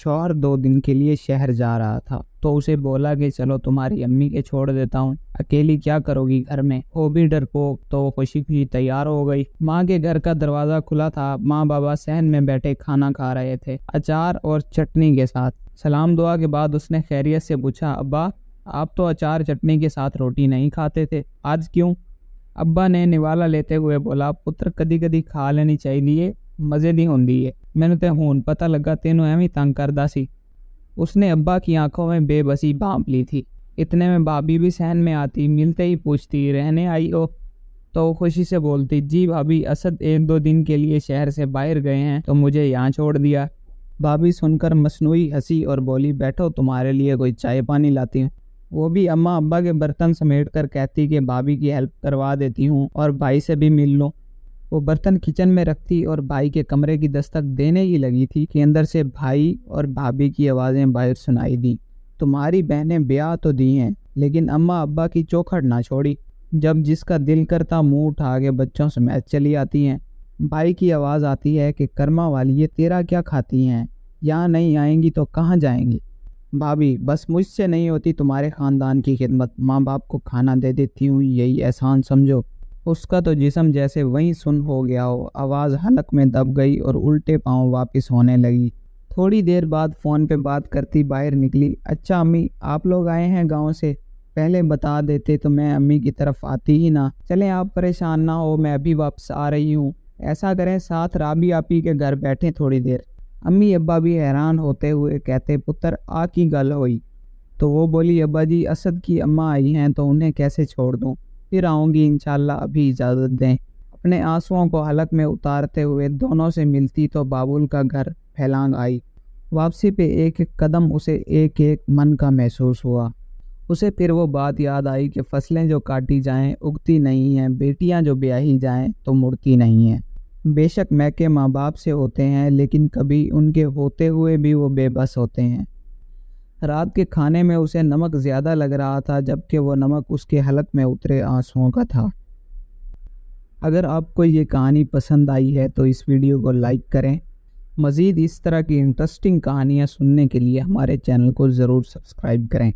शौहर 2 दिन के लिए शहर जा रहा था तो उसे बोला कि चलो तुम्हारी अम्मी के छोड़ देता हूँ, अकेली क्या करोगी घर में। वो भी डरपोक तो वो खुशी खुशी तैयार हो गई। माँ के घर का दरवाजा खुला था। माँ बाबा सहन में बैठे खाना खा रहे थे, अचार और चटनी के साथ। सलाम दुआ के बाद उसने खैरियत से पूछा, अब्बा आप तो अचार चटनी के साथ रोटी नहीं खाते थे, आज क्यों? अब्बा ने निवाला लेते हुए बोला, पुत्र कदी कदी खा लेनी चाहिए, मज़े दी होंदी है। मैनू ते हुण पता लगा तेनू एवं तंग करदा सी। उसने अब्बा की आंखों में बेबसी भांप ली थी। इतने में भाभी भी सहन में आती, मिलते ही पूछती, रहने आई हो? तो वो खुशी से बोलती, जी भाभी, असद 1-2 दिन के लिए शहर से बाहर गए हैं तो मुझे यहाँ छोड़ दिया। भाभी सुनकर मसनूई हंसी और बोली, बैठो तुम्हारे लिए कोई चाय पानी लाती हूँ। वो भी अम्मा अब्बा के बर्तन समेट कर कहती कि भाभी की हेल्प करवा देती हूँ और भाई से भी मिल लो। वो बर्तन किचन में रखती और भाई के कमरे की दस्तक देने ही लगी थी कि अंदर से भाई और भाभी की आवाज़ें बाहर सुनाई दी। तुम्हारी बहनें ब्याह तो दी हैं लेकिन अम्मा अब्बा की चौखट ना छोड़ी। जब जिसका दिल करता मुंह उठा के बच्चों समेत चली आती हैं। भाई की आवाज़ आती है कि कर्मा वाली ये तेरा क्या खाती हैं, यहाँ नहीं आएंगी तो कहाँ जाएंगी। भाभी, बस मुझसे नहीं होती तुम्हारे ख़ानदान की खिदमत, माँ बाप को खाना दे देती हूँ, यही एहसान समझो। उसका तो जिस्म जैसे वहीं सुन हो गया हो। आवाज़ हलक में दब गई और उल्टे पांव वापस होने लगी। थोड़ी देर बाद फ़ोन पे बात करती बाहर निकली। अच्छा अम्मी, आप लोग आए हैं गांव से? पहले बता देते तो मैं अम्मी की तरफ आती ही ना। चलें आप परेशान ना हो, मैं अभी वापस आ रही हूँ। ऐसा करें साथ राबी आपी के घर बैठें थोड़ी देर। अम्मी अब्बा भी हैरान होते हुए कहते, पुत्र आ की गल हुई? तो वो बोली, अब्बा जी असद की अम्मा आई हैं तो उन्हें कैसे छोड़ दूँ, फिर आऊँगी इंशाल्लाह, अभी इजाज़त दें। अपने आंसुओं को हलक में उतारते हुए दोनों से मिलती तो बाबुल का घर फैलांग आई। वापसी पे एक एक कदम उसे एक एक मन का महसूस हुआ। उसे फिर वो बात याद आई कि फसलें जो काटी जाएं उगती नहीं हैं, बेटियां जो ब्याही जाएं तो मुड़ती नहीं हैं। बेशक मैके माँ बाप से होते हैं लेकिन कभी उनके होते हुए भी वो बेबस होते हैं। रात के खाने में उसे नमक ज़्यादा लग रहा था जबकि वो नमक उसके हलक में उतरे आंसुओं का था। अगर आपको ये कहानी पसंद आई है तो इस वीडियो को लाइक करें। मज़ीद इस तरह की इंटरेस्टिंग कहानियाँ सुनने के लिए हमारे चैनल को ज़रूर सब्सक्राइब करें।